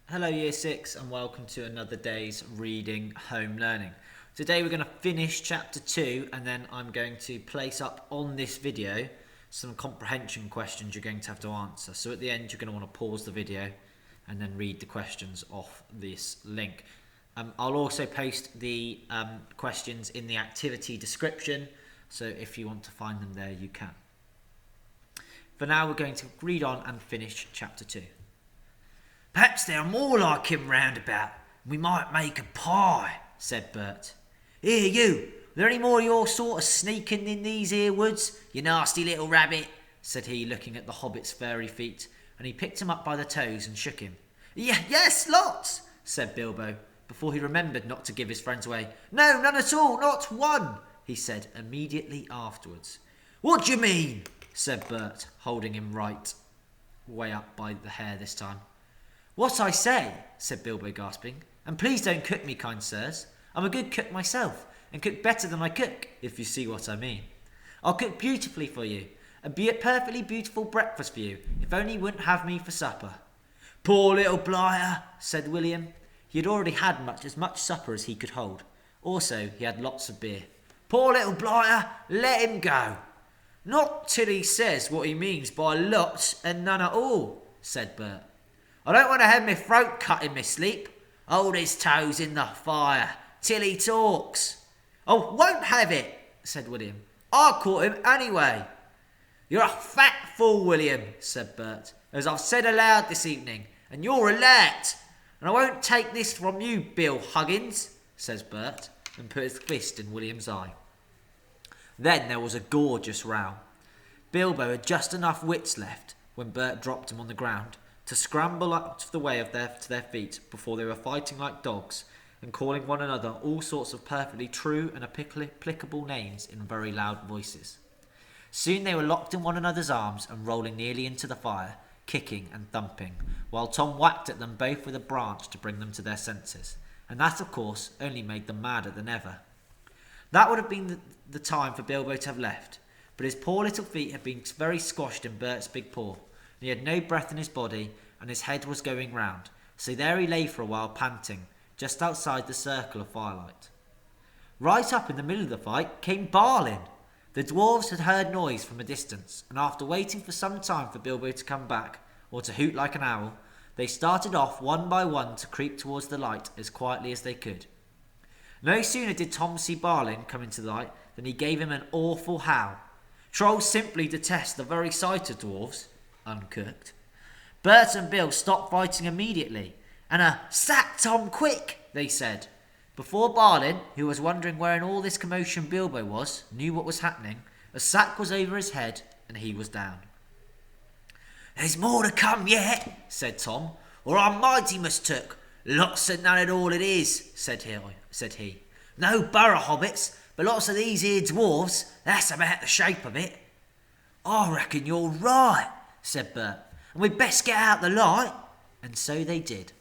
Hello Year 6 and welcome to another day's reading home learning. Today we're going to finish chapter 2 and then I'm going to place up on this video some comprehension questions you're going to have to answer. So at the end you're going to want to pause the video and then read the questions off this link. I'll also post the questions in the activity description, so if you want to find them there you can. For now we're going to read on and finish chapter 2. "Perhaps there are more like him round about, and we might make a pie," said Bert. "Here you, are there any more of your sort of sneaking in these here woods, you nasty little rabbit?" said he, looking at the hobbit's furry feet, and he picked him up by the toes and shook him. Yes, lots," said Bilbo, before he remembered not to give his friends away. "No, none at all, not one," he said immediately afterwards. "What do you mean?" said Bert, holding him right way up by the hair this time. "What I say," said Bilbo, gasping. "And please don't cook me, kind sirs. I'm a good cook myself, and cook better than I cook, if you see what I mean. I'll cook beautifully for you, and be a perfectly beautiful breakfast for you, if only you wouldn't have me for supper." "Poor little blighter," said William. He had already had as much supper as he could hold. Also, he had lots of beer. "Poor little blighter, let him go." "Not till he says what he means by lots and none at all," said Bert. "I don't want to have my throat cut in my sleep." "Hold his toes in the fire till he talks." "I won't have it," said William. "I caught him anyway." "You're a fat fool, William," said Bert, "as I've said aloud this evening, and you're alert." "And I won't take this from you, Bill Huggins," says Bert, and put his fist in William's eye. Then there was a gorgeous row. Bilbo had just enough wits left, when Bert dropped him on the ground, to scramble out of the way to their feet before they were fighting like dogs and calling one another all sorts of perfectly true and applicable names in very loud voices. Soon they were locked in one another's arms and rolling nearly into the fire, kicking and thumping, while Tom whacked at them both with a branch to bring them to their senses, and that of course only made them madder than ever. That would have been the time for Bilbo to have left, but his poor little feet had been very squashed in Bert's big paw, and he had no breath in his body, and his head was going round, so there he lay for a while panting, just outside the circle of firelight. Right up in the middle of the fight came Balin. The dwarves had heard noise from a distance, and after waiting for some time for Bilbo to come back, or to hoot like an owl, they started off one by one to creep towards the light as quietly as they could. No sooner did Tom see Balin come into the light than he gave him an awful howl. Trolls simply detest the very sight of dwarves, uncooked. Bert and Bill stopped fighting immediately, and "Sack Tom quick," they said. Before Balin, who was wondering where in all this commotion Bilbo was, knew what was happening, a sack was over his head and he was down. "There's more to come yet," said Tom, "or I'm mighty mistook. Lots of none at all it is," said he. "No borough hobbits, but lots of these here dwarves, that's about the shape of it." "I reckon you're right," said Bert, "and we'd best get out the light." And so they did.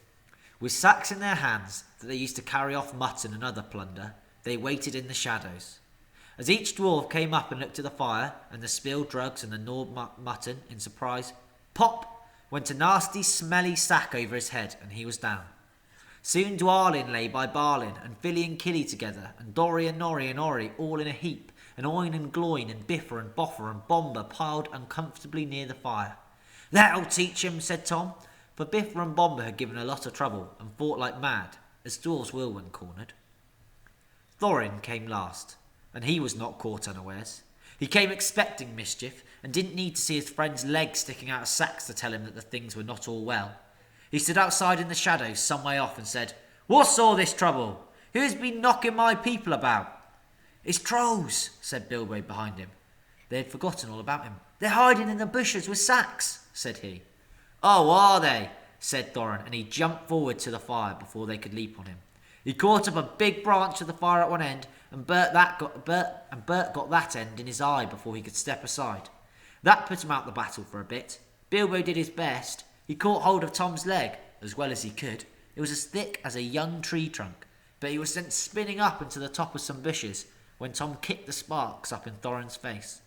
With sacks in their hands that they used to carry off mutton and other plunder, they waited in the shadows. As each dwarf came up and looked at the fire and the spilled drugs and the gnawed mutton in surprise, pop went a nasty smelly sack over his head and he was down. Soon Dwalin lay by Balin, and Filly and Killy together, and Dorry and Norry and Orry all in a heap, and Oin and Gloin and Biffer and Boffer and Bomber piled uncomfortably near the fire. "That'll teach 'em," said Tom. For Biffer and Bomber had given a lot of trouble and fought like mad, as dwarves will when cornered. Thorin came last, and he was not caught unawares. He came expecting mischief, and didn't need to see his friend's legs sticking out of sacks to tell him that the things were not all well. He stood outside in the shadows some way off and said, "What's all this trouble? Who has been knocking my people about?" "It's trolls," said Bilbo behind him. They had forgotten all about him. "They're hiding in the bushes with sacks," said he. "Oh, are they?" said Thorin, and he jumped forward to the fire before they could leap on him. He caught up a big branch of the fire at one end, and Bert got that end in his eye before he could step aside. That put him out the battle for a bit. Bilbo did his best. He caught hold of Tom's leg, as well as he could. It was as thick as a young tree trunk, but he was sent spinning up into the top of some bushes when Tom kicked the sparks up in Thorin's face.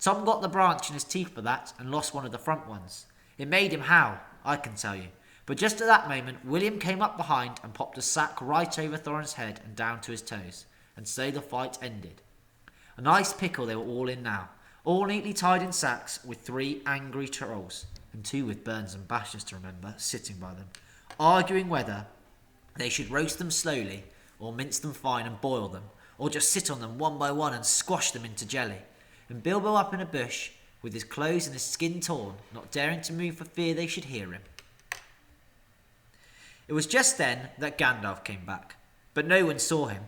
Tom got the branch in his teeth for that and lost one of the front ones. It made him howl, I can tell you, But just at that moment, William came up behind and popped a sack right over Thorin's head and down to his toes, and so the fight ended. A nice pickle they were all in now, all neatly tied in sacks, with 3 angry trolls, and 2 with burns and bashes to remember, sitting by them, arguing whether they should roast them slowly, or mince them fine and boil them, or just sit on them one by one and squash them into jelly, and Bilbo up in a bush, with his clothes and his skin torn, not daring to move for fear they should hear him. It was just then that Gandalf came back, but no one saw him.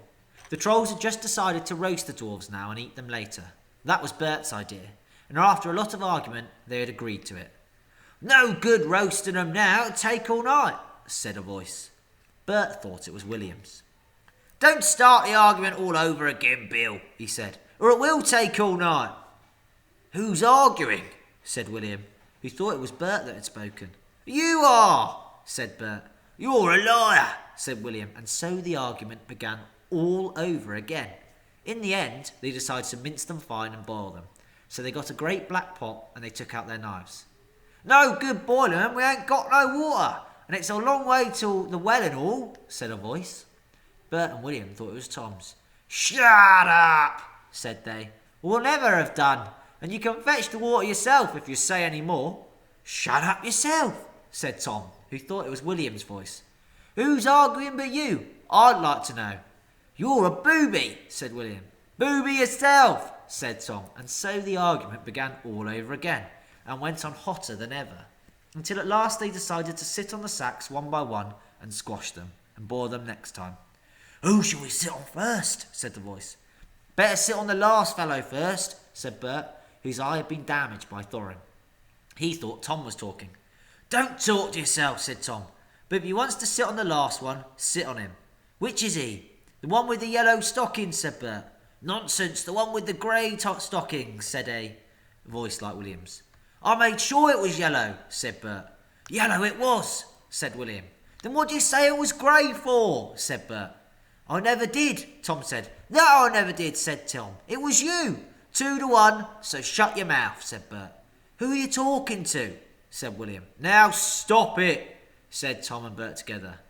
The trolls had just decided to roast the dwarves now and eat them later. That was Bert's idea, and after a lot of argument, they had agreed to it. "No good roasting them now, it'll take all night," said a voice. Bert thought it was William's. "Don't start the argument all over again, Bill," he said, "or it will take all night." "Who's arguing?" said William, who thought it was Bert that had spoken. "You are," said Bert. "You're a liar," said William, and so the argument began all over again. In the end, they decided to mince them fine and boil them. So they got a great black pot and they took out their knives. "No good boiling them, we ain't got no water, and it's a long way to the well and all," said a voice. Bert and William thought it was Tom's. "Shut up," said they. "We'll never have done, and you can fetch the water yourself if you say any more." "Shut up yourself," said Tom, who thought it was William's voice. "Who's arguing but you? I'd like to know." "You're a booby," said William. "Booby yourself," said Tom, and so the argument began all over again, and went on hotter than ever, until at last they decided to sit on the sacks one by one and squash them, and boil them next time. "Who shall we sit on first?" said the voice. "Better sit on the last fellow first," said Bert, whose eye had been damaged by Thorin. He thought Tom was talking. "Don't talk to yourself," said Tom, "but if he wants to sit on the last one, sit on him." "Which is he?" "The one with the yellow stockings," said Bert. "Nonsense, the one with the grey stockings," said a voice like William's. "I made sure it was yellow," said Bert. "Yellow it was," said William. "Then what do you say it was grey for?" said Bert. "I never did," Tom said. "No, I never did," said Tom. "It was you. 2-1, so shut your mouth," said Bert. "Who are you talking to?" said William. "Now stop it," said Tom and Bert together.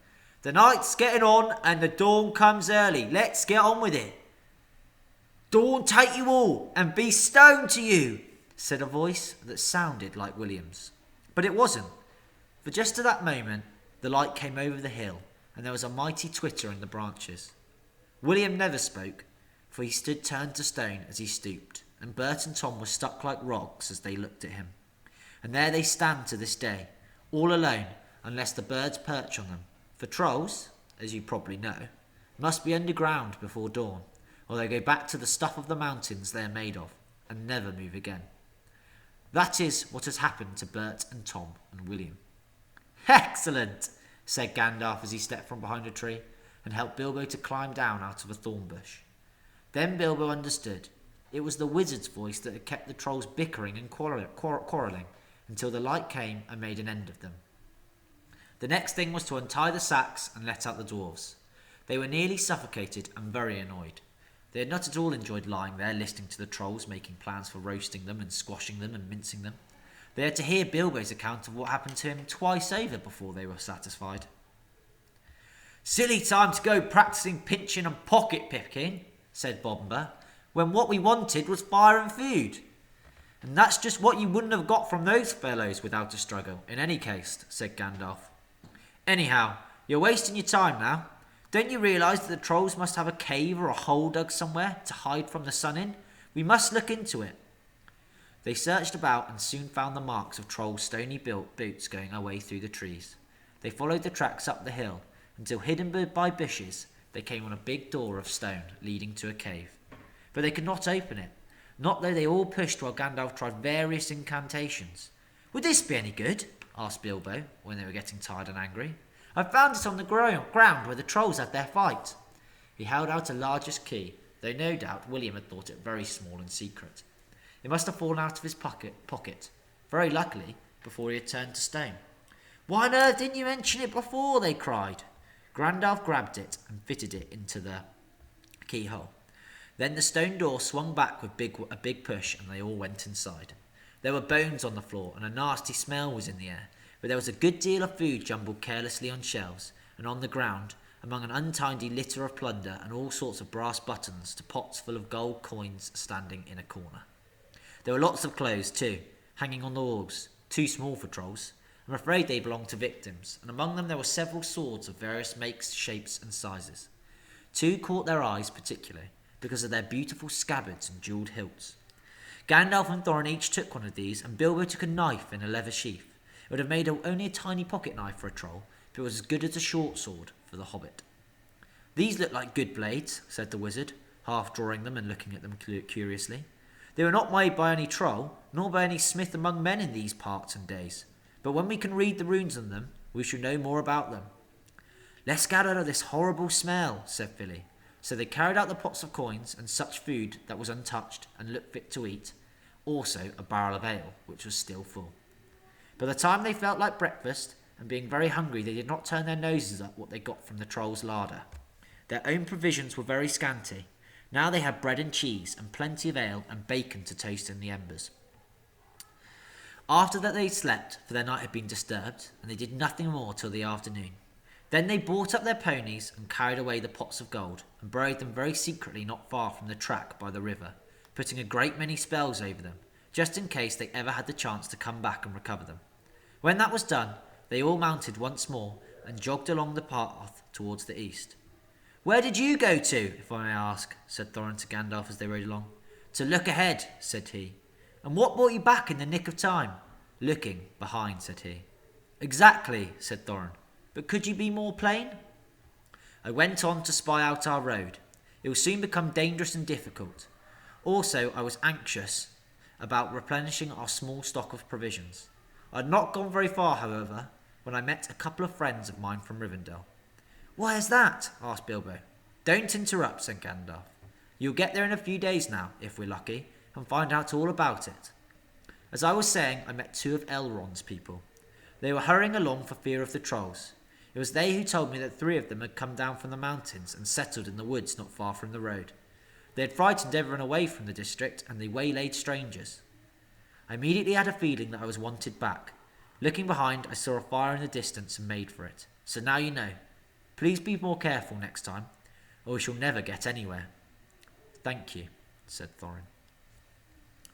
"The night's getting on and the dawn comes early. Let's get on with it." "Dawn take you all and be stoned to you," said a voice that sounded like William's. But it wasn't, for just at that moment the light came over the hill and there was a mighty twitter in the branches. William never spoke, for he stood turned to stone as he stooped, and Bert and Tom were stuck like rocks as they looked at him. And there they stand to this day, all alone, unless the birds perch on them. For trolls, as you probably know, must be underground before dawn, or they go back to the stuff of the mountains they are made of, and never move again. That is what has happened to Bert and Tom and William. "Excellent," said Gandalf as he stepped from behind a tree, and helped Bilbo to climb down out of a thorn bush. Then Bilbo understood. It was the wizard's voice that had kept the trolls bickering and quarrelling, until the light came and made an end of them. The next thing was to untie the sacks and let out the dwarves. They were nearly suffocated and very annoyed. They had not at all enjoyed lying there listening to the trolls making plans for roasting them and squashing them and mincing them. They had to hear Bilbo's account of what happened to him twice over before they were satisfied. "Silly time to go practising pinching and pocket picking," said Bombur, "when what we wanted was fire and food." "And that's just what you wouldn't have got from those fellows without a struggle, in any case," said Gandalf. "Anyhow, you're wasting your time now. Don't you realise that the trolls must have a cave or a hole dug somewhere to hide from the sun in? We must look into it." They searched about and soon found the marks of trolls' stony built boots going away through the trees. They followed the tracks up the hill until, hidden by bushes, they came on a big door of stone leading to a cave. But they could not open it, not though they all pushed while Gandalf tried various incantations. "Would this be any good?" asked Bilbo, when they were getting tired and angry. "I found it on the ground where the trolls had their fight." He held out a largest key, though no doubt William had thought it very small and secret. It must have fallen out of his pocket, very luckily, before he had turned to stone. "Why on earth didn't you mention it before?" they cried. Gandalf grabbed it and fitted it into the keyhole. Then the stone door swung back with a big push and they all went inside. There were bones on the floor and a nasty smell was in the air, but there was a good deal of food jumbled carelessly on shelves and on the ground, among an untidy litter of plunder and all sorts of brass buttons to pots full of gold coins standing in a corner. There were lots of clothes, too, hanging on the walls, too small for trolls. I'm afraid they belonged to victims, and among them there were several swords of various makes, shapes, and sizes. Two caught their eyes particularly, because of their beautiful scabbards and jewelled hilts. Gandalf and Thorin each took one of these, and Bilbo took a knife in a leather sheath. It would have made only a tiny pocket knife for a troll, but it was as good as a short sword for the hobbit. These look like good blades, said the wizard, half drawing them and looking at them curiously. They were not made by any troll, nor by any smith among men in these parts and days. But when we can read the runes on them, we shall know more about them. Let's get out of this horrible smell, said Philly. So they carried out the pots of coins and such food that was untouched and looked fit to eat, also a barrel of ale, which was still full. By the time they felt like breakfast, and being very hungry, they did not turn their noses up what they got from the troll's larder. Their own provisions were very scanty. Now they had bread and cheese, and plenty of ale and bacon to toast in the embers. After that they slept, for their night had been disturbed, and they did nothing more till the afternoon. Then they brought up their ponies and carried away the pots of gold, and buried them very secretly not far from the track by the river, putting a great many spells over them, just in case they ever had the chance to come back and recover them. When that was done, they all mounted once more, and jogged along the path towards the east. "Where did you go to, if I may ask?" said Thorin to Gandalf as they rode along. "To look ahead," said he. "And what brought you back in the nick of time?" "Looking behind," said he. "Exactly," said Thorin. "But could you be more plain?" "I went on to spy out our road. It will soon become dangerous and difficult. Also, I was anxious about replenishing our small stock of provisions. I had not gone very far, however, when I met a couple of friends of mine from Rivendell." "Why is that?" asked Bilbo. "Don't interrupt," said Gandalf. "You'll get there in a few days now, if we're lucky, and find out all about it. As I was saying, I met two of Elrond's people. They were hurrying along for fear of the trolls. It was they who told me that 3 of them had come down from the mountains and settled in the woods not far from the road. They had frightened everyone away from the district, and they waylaid strangers. I immediately had a feeling that I was wanted back. Looking behind, I saw a fire in the distance and made for it. So now you know. Please be more careful next time, or we shall never get anywhere." "Thank you," said Thorin.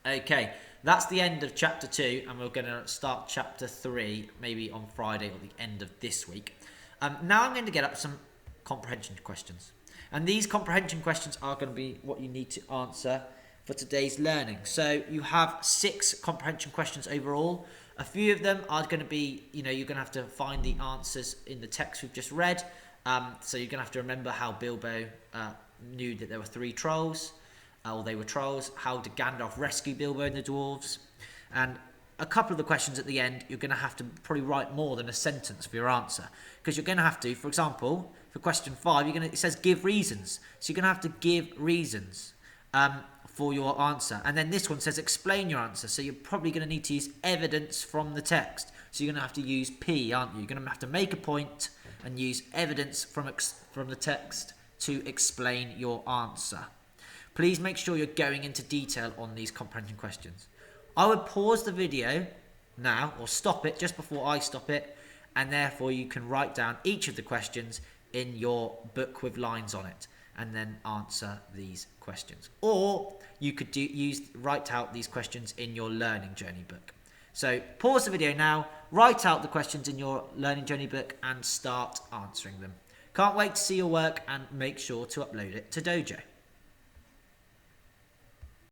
Okay, that's the end of chapter 2, and we're going to start chapter 3 maybe on Friday or the end of this week. Now I'm going to get up some comprehension questions. And these comprehension questions are going to be what you need to answer for today's learning. So you have 6 comprehension questions overall. A few of them are going to be, you're going to have to find the answers in the text we've just read. So you're going to have to remember how Bilbo knew that there were 3 trolls, or they were trolls. How did Gandalf rescue Bilbo and the dwarves? And a couple of the questions at the end, you're going to have to probably write more than a sentence for your answer. Because you're going to have to, for example, for question 5, it says give reasons. So you're going to have to give reasons for your answer. And then this one says explain your answer. So you're probably going to need to use evidence from the text. So you're going to have to use P, aren't you? You're going to have to make a point and use evidence from the text to explain your answer. Please make sure you're going into detail on these comprehension questions. I would pause the video now, or stop it just before I stop it, and therefore you can write down each of the questions in your book with lines on it, and then answer these questions. Or you could write out these questions in your learning journey book. So pause the video now, write out the questions in your learning journey book, and start answering them. Can't wait to see your work, and make sure to upload it to Dojo.